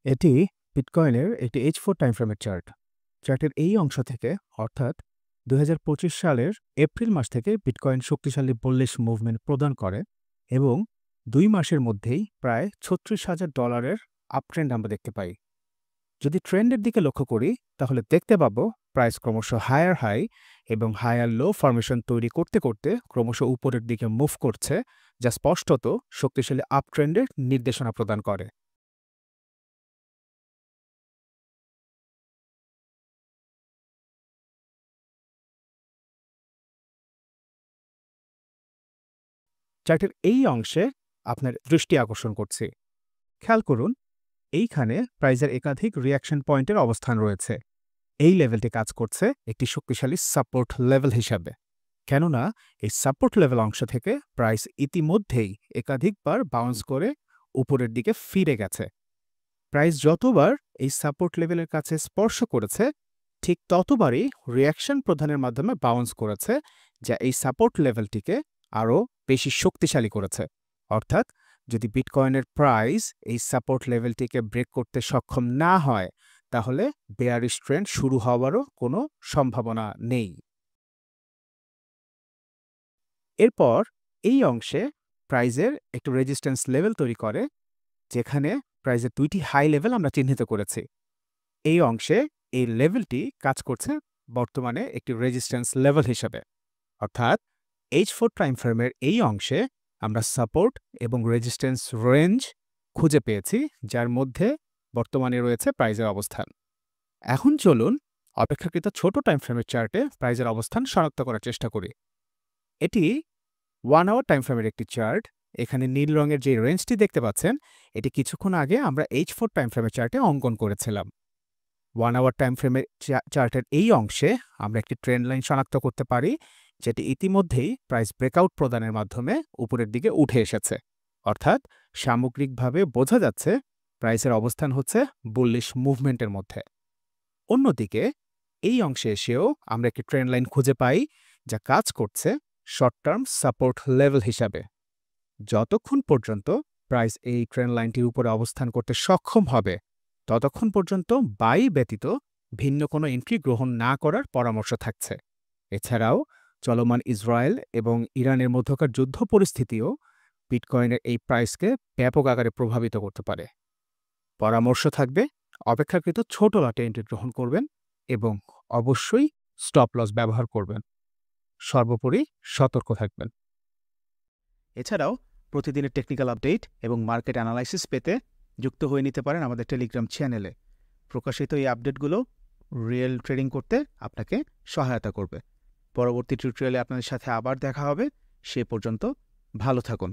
এটি বিটকয়েনের একটি H4 time ফ্রেমের চার্ট। চার্টের এই অংশ থেকে অর্থাৎ ২০২৫ সালের এপ্রিল মাস থেকে বিটকয়েন শক্তিশালী বুলিশ মুভমেন্ট প্রদান করে এবং ২ মাসের মধ্যেই প্রায় $৩৬,০০০ আপট্রেন্ড আমরা দেখতে পাই। যদি ট্রেন্ডের দিকে লক্ষ্য করি তাহলে দেখতে পাবো প্রাইস ক্রমশ হায়ার হাই এবং হায়ার লো ফরমেশন তৈরি করতে করতে ক্রমশ উপরের দিকে মুভ করছে, যা স্পষ্টত শক্তিশালী আপট্রেন্ডের নির্দেশনা প্রদান করে। চার্টের এই অংশে আপনার দৃষ্টি আকর্ষণ করছি। খেয়াল করুন, এইখানে প্রাইজের একাধিক রিয়াকশন পয়েন্টের অবস্থান রয়েছে। এই লেভেলটি কাজ করছে একটি শক্তিশালী সাপোর্ট লেভেল হিসাবে, কেননা এই সাপোর্ট লেভেল অংশ থেকে প্রাইস ইতিমধ্যেই একাধিকবার বাউন্স করে উপরের দিকে ফিরে গেছে। প্রাইস যতবার এই সাপোর্ট লেভেলের কাছে স্পর্শ করেছে ঠিক ততবারই রিয়াকশন প্রদানের মাধ্যমে বাউন্স করেছে, যা এই সাপোর্ট লেভেলটিকে আরও বেশি শক্তিশালী করেছে। অর্থাৎ যদি বিটকয়েনের প্রাইস এই সাপোর্ট লেভেলটিকে ব্রেক করতে সক্ষম না হয় তাহলে বেয়ারিশ ট্রেন্ড শুরু হওয়ারও কোনো সম্ভাবনা নেই। এরপর এই অংশে প্রাইজের একটু রেজিস্ট্যান্স লেভেল তৈরি করে, যেখানে প্রাইজের 2টি হাই লেভেল আমরা চিহ্নিত করেছি। এই অংশে এই লেভেলটি কাজ করছে বর্তমানে একটি রেজিস্ট্যান্স লেভেল হিসেবে। অর্থাৎ H4 টাইম ফ্রেমের এই অংশে আমরা সাপোর্ট এবং রেজিস্ট্যান্স রেঞ্জ খুঁজে পেয়েছি, যার মধ্যে বর্তমানে রয়েছে প্রাইজের অবস্থান। এখন চলুন অপেক্ষাকৃত ছোট টাইম ফ্রেমের চার্টে প্রাইজের অবস্থান শনাক্ত করার চেষ্টা করি। এটি 1 আওয়ার টাইম ফ্রেমের একটি চার্ট। এখানে নীল রঙের যে রেঞ্জটি দেখতে পাচ্ছেন এটি কিছুক্ষণ আগে আমরা H4 টাইম ফ্রেমের চার্টে অঙ্কন করেছিলাম। 1 আওয়ার টাইম ফ্রেমের চার্টের এই অংশে আমরা একটি ট্রেন্ড লাইন শনাক্ত করতে পারি, যেটি ইতিমধ্যেই প্রাইস ব্রেকআউট প্রদানের মাধ্যমে উপরের দিকে উঠে এসেছে। অর্থাৎ সামগ্রিকভাবে বোঝা যাচ্ছে প্রাইসের অবস্থান হচ্ছে বুলিশ মুভমেন্টের মধ্যে। অন্যদিকে এই অংশে এসেও আমরা একটি ট্রেন্ড লাইন খুঁজে পাই, যা কাজ করছে শর্ট টার্ম সাপোর্ট লেভেল হিসাবে। যতক্ষণ পর্যন্ত প্রাইস এই ট্রেন্ড লাইনটির উপরে অবস্থান করতে সক্ষম হবে ততক্ষণ পর্যন্ত বাই ব্যতীত ভিন্ন কোনো এন্ট্রি গ্রহণ না করার পরামর্শ থাকছে। এছাড়াও চলমান ইসরায়েল এবং ইরানের মধ্যকার যুদ্ধ পরিস্থিতিও বিটকয়েনের এই প্রাইসকে ব্যাপক আকারে প্রভাবিত করতে পারে। পরামর্শ থাকবে অপেক্ষাকৃত ছোট লটে এন্ট্রি গ্রহণ করবেন এবং অবশ্যই স্টপ লস ব্যবহার করবেন। সর্বোপরি সতর্ক থাকবেন। এছাড়াও প্রতিদিনের টেকনিক্যাল আপডেট এবং মার্কেট অ্যানালাইসিস পেতে যুক্ত হয়ে নিতে পারেন আমাদের টেলিগ্রাম চ্যানেলে। প্রকাশিত এই আপডেটগুলো রিয়েল ট্রেডিং করতে আপনাকে সহায়তা করবে। পরবর্তী টিউটোরিয়ালে আপনাদের সাথে আবার দেখা হবে। সে পর্যন্ত ভালো থাকুন।